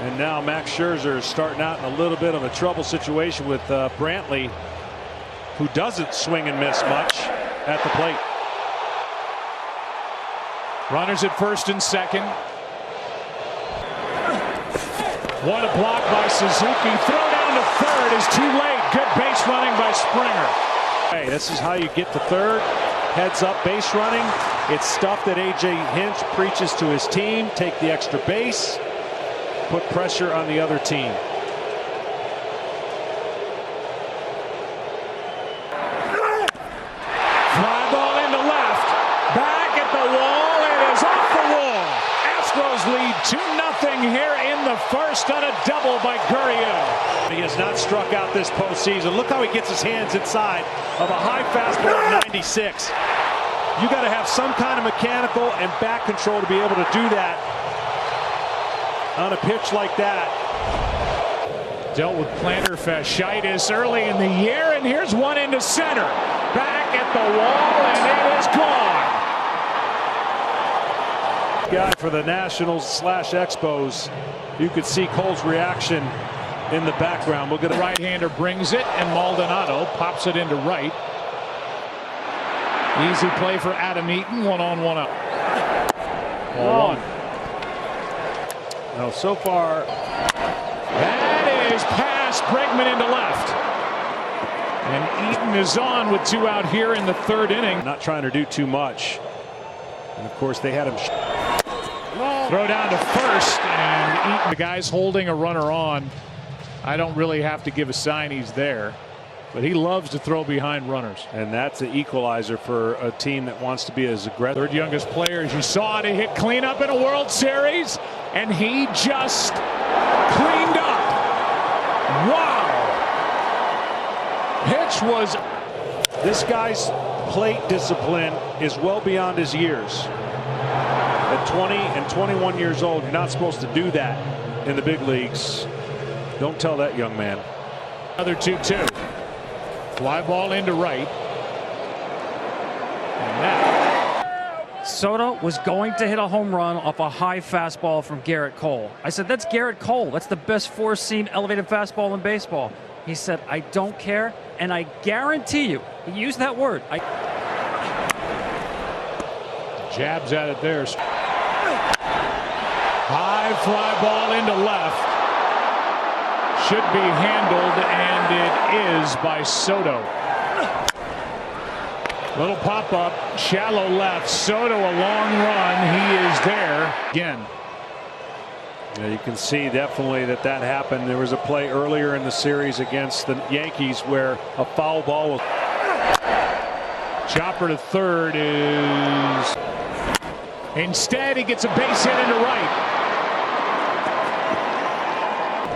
And now Max Scherzer is starting out in a little bit of a trouble situation with Brantley, who doesn't swing and miss much at the plate. Runners at first and second. What a block by Suzuki. Throw down to third is too late. Good base running by Springer. Hey, this is how you get to third. Heads up base running. It's stuff that A.J. Hinch preaches to his team. Take the extra base. Put pressure on the other team. Fly ball into left. Back at the wall. It is off the wall. Astros lead 2-0 here in the first on a double by Gurriel. He has not struck out this postseason. Look how he gets his hands inside of a high fastball at 96. You got to have some kind of mechanical and back control to be able to do that on a pitch like that. Dealt with plantar fasciitis early in the year, and here's one into center. Back at the wall, and it is gone. Guy for the Nationals/Expos. You could see Cole's reaction in the background. We'll get a right-hander brings it, and Maldonado pops it into right. Easy play for Adam Eaton. 1-on-1 up. Ball one. Now, so far, that is past Bregman into left. And Eaton is on with 2 out here in the third inning. Not trying to do too much. And of course, they had him. Throw down to first, and Eaton, the guy's holding a runner on. I don't really have to give a sign he's there, but he loves to throw behind runners. And that's the equalizer for a team that wants to be as aggressive. Third youngest player, as you saw, to hit cleanup in a World Series, and he just cleaned up. Wow. Pitch was. This guy's plate discipline is well beyond his years. At 20 and 21 years old, you're not supposed to do that in the big leagues. Don't tell that young man. Another 2-2. Fly ball into right. And that. Soto was going to hit a home run off a high fastball from Garrett Cole. I said, that's Garrett Cole. That's the best four-seam elevated fastball in baseball. He said, I don't care, and I guarantee you, he used that word. Jabs at it there. High fly ball into left. Should be handled, and it is by Soto. Little pop-up, shallow left. Soto, a long run. He is there again. Yeah, you can see definitely that happened. There was a play earlier in the series against the Yankees where a foul ball was. Chopper to third is. Instead, he gets a base hit into right.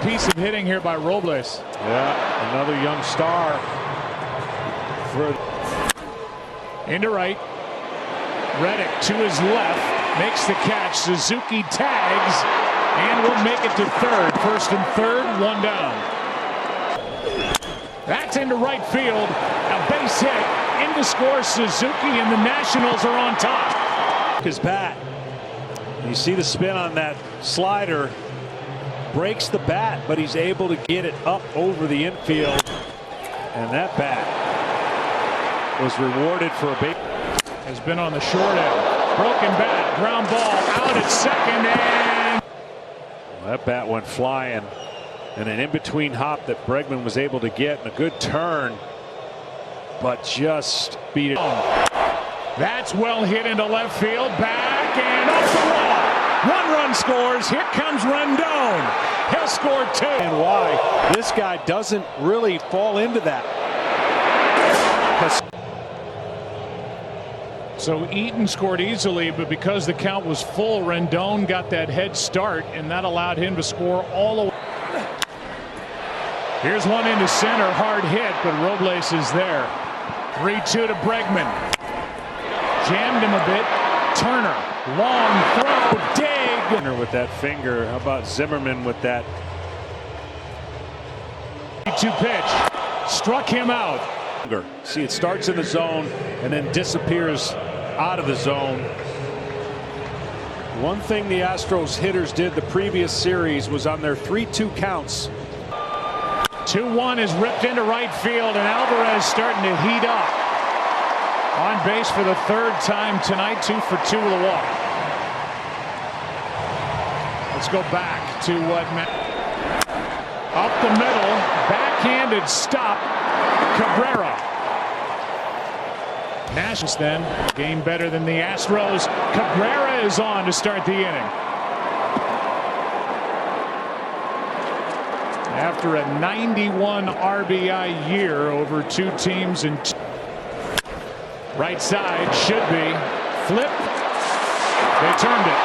Piece of hitting here by Robles. Yeah, another young star. Into right. Reddick to his left. Makes the catch. Suzuki tags. And will make it to third. First and third, 1 down. That's into right field. A base hit. In to score Suzuki, and the Nationals are on top. His bat. You see the spin on that slider. Breaks the bat, but he's able to get it up over the infield. And that bat was rewarded for a base. Has been on the short end. Broken bat, ground ball out at second, and that bat went flying. And an in-between hop that Bregman was able to get, and a good turn, but just beat it. That's well hit into left field. Back and off the wall. 1 run scores. Here comes Rendon. He'll score 2. And why this guy doesn't really fall into that. So Eaton scored easily, but because the count was full, Rendon got that head start, and that allowed him to score all the way. Here's one into center, hard hit, but Robles is there. 3-2 to Bregman. Jammed him a bit. Turner, long throw, dig. With that finger. How about Zimmerman with that? 2 pitch. Struck him out. See, it starts in the zone and then disappears out of the zone. One thing the Astros hitters did the previous series was on their 3-2 counts. 2-1 is ripped into right field, and Alvarez starting to heat up. On base for the third time tonight, 2 for 2 with a walk. Let's go back to what up the middle, backhanded stop, Cabrera. Nationals then, game better than the Astros. Cabrera is on to start the inning. After a 91 RBI year over 2 teams and right side should be flip. They turned it.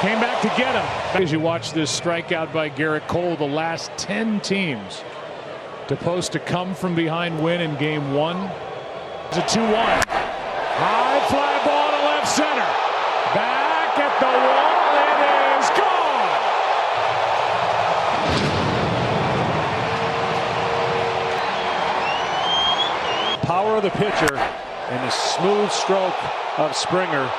Came back to get him. As you watch this strikeout by Gerrit Cole, the last 10 teams to post a come from behind win in game 1. It's a 2-1. High fly ball to left center. Back at the wall. It is gone. Power of the pitcher and the smooth stroke of Springer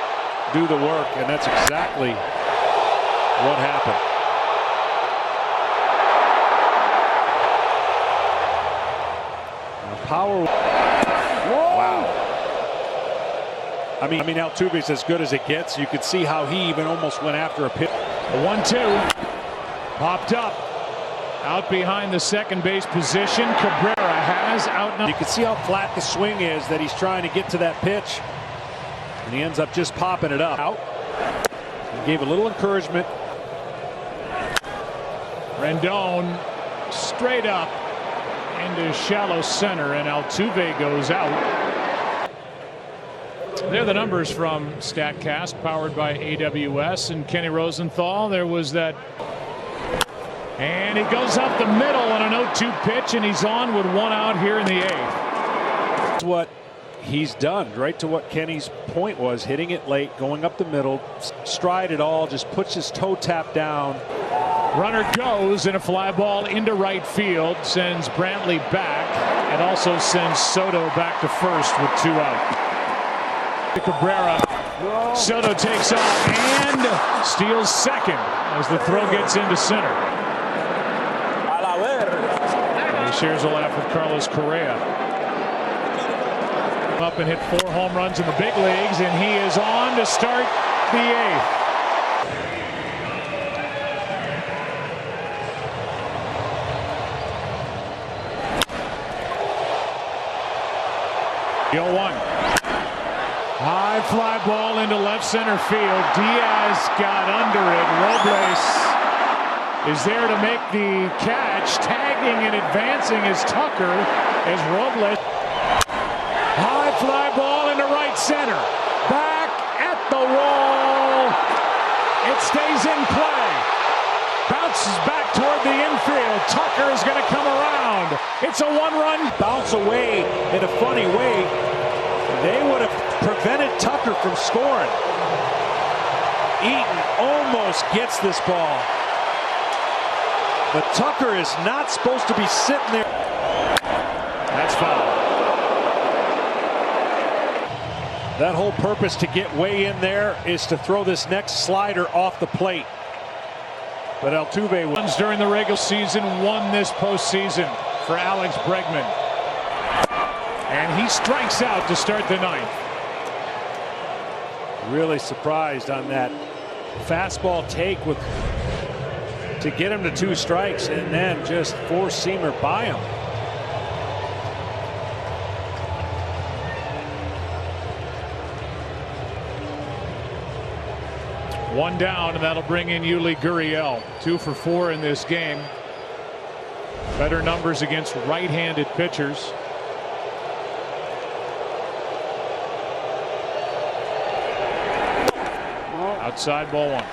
do the work, and that's exactly what happened. Power. Wow. I mean Altuve's as good as it gets. You could see how he even almost went after a pitch. The 1-2 popped up out behind the second base position. Cabrera has out. You can see how flat the swing is that he's trying to get to that pitch, and he ends up just popping it up. Out. He gave a little encouragement. Rendon straight up into shallow center, and Altuve goes out. They're the numbers from StatCast, powered by AWS and Kenny Rosenthal. There was that, and he goes up the middle on an 0-2 pitch, and he's on with 1 out here in the 8th. That's what he's done, right to what Kenny's point was, hitting it late, going up the middle, stride it all, just puts his toe tap down. Runner goes, and a fly ball into right field sends Brantley back, and also sends Soto back to first with 2 out. Cabrera. Soto takes off and steals second as the throw gets into center. And he shares a laugh with Carlos Correa. Up and hit 4 home runs in the big leagues, and he is on to start the 8th. The 0-1. High fly ball into left center field. Diaz got under it. Robles is there to make the catch. Tagging and advancing is Tucker as Robles. High fly ball into right center. Back at the wall. It stays in play. Bounces back toward the infield. Tucker is going to come around. It's a 1-run bounce away in a funny way. They would have prevented Tucker from scoring. Eaton almost gets this ball, but Tucker is not supposed to be sitting there. That's foul. That whole purpose to get way in there is to throw this next slider off the plate. But Altuve wins during the regular season, won this postseason for Alex Bregman. And he strikes out to start the 9th. Really surprised on that fastball take to get him to 2 strikes and then just 4-seamer by him. One down, and that'll bring in Yuli Gurriel. 2 for 4 in this game. Better numbers against right-handed pitchers. Outside, ball 1.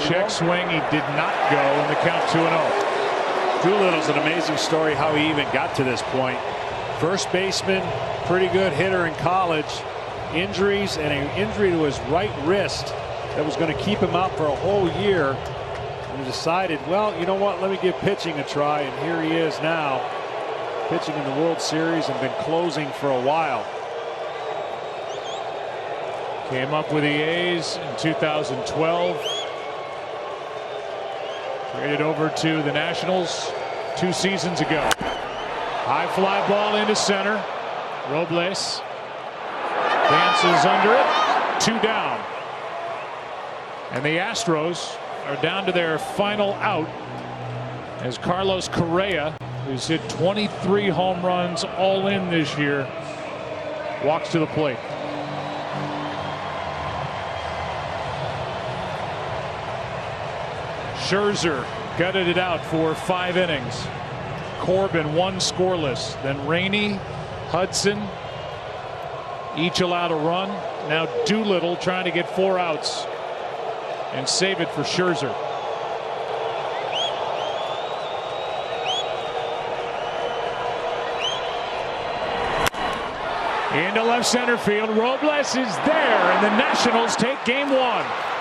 Check swing, he did not go, and the count 2-0. Doolittle's an amazing story how he even got to this point. First baseman, pretty good hitter in college. Injuries and an injury to his right wrist that was going to keep him out for a whole year. And he decided, well, you know what, let me give pitching a try, and here he is now, pitching in the World Series and been closing for a while. Came up with the A's in 2012. Traded over to the Nationals 2 seasons ago. High fly ball into center. Robles dances under it. 2 down. And the Astros are down to their final out as Carlos Correa, who's hit 23 home runs all in this year, walks to the plate. Scherzer gutted it out for 5 innings. Corbin 1 scoreless. Then Rainey, Hudson, each allowed a run. Now Doolittle trying to get 4 outs and save it for Scherzer. Into left center field. Robles is there, and the Nationals take game 1.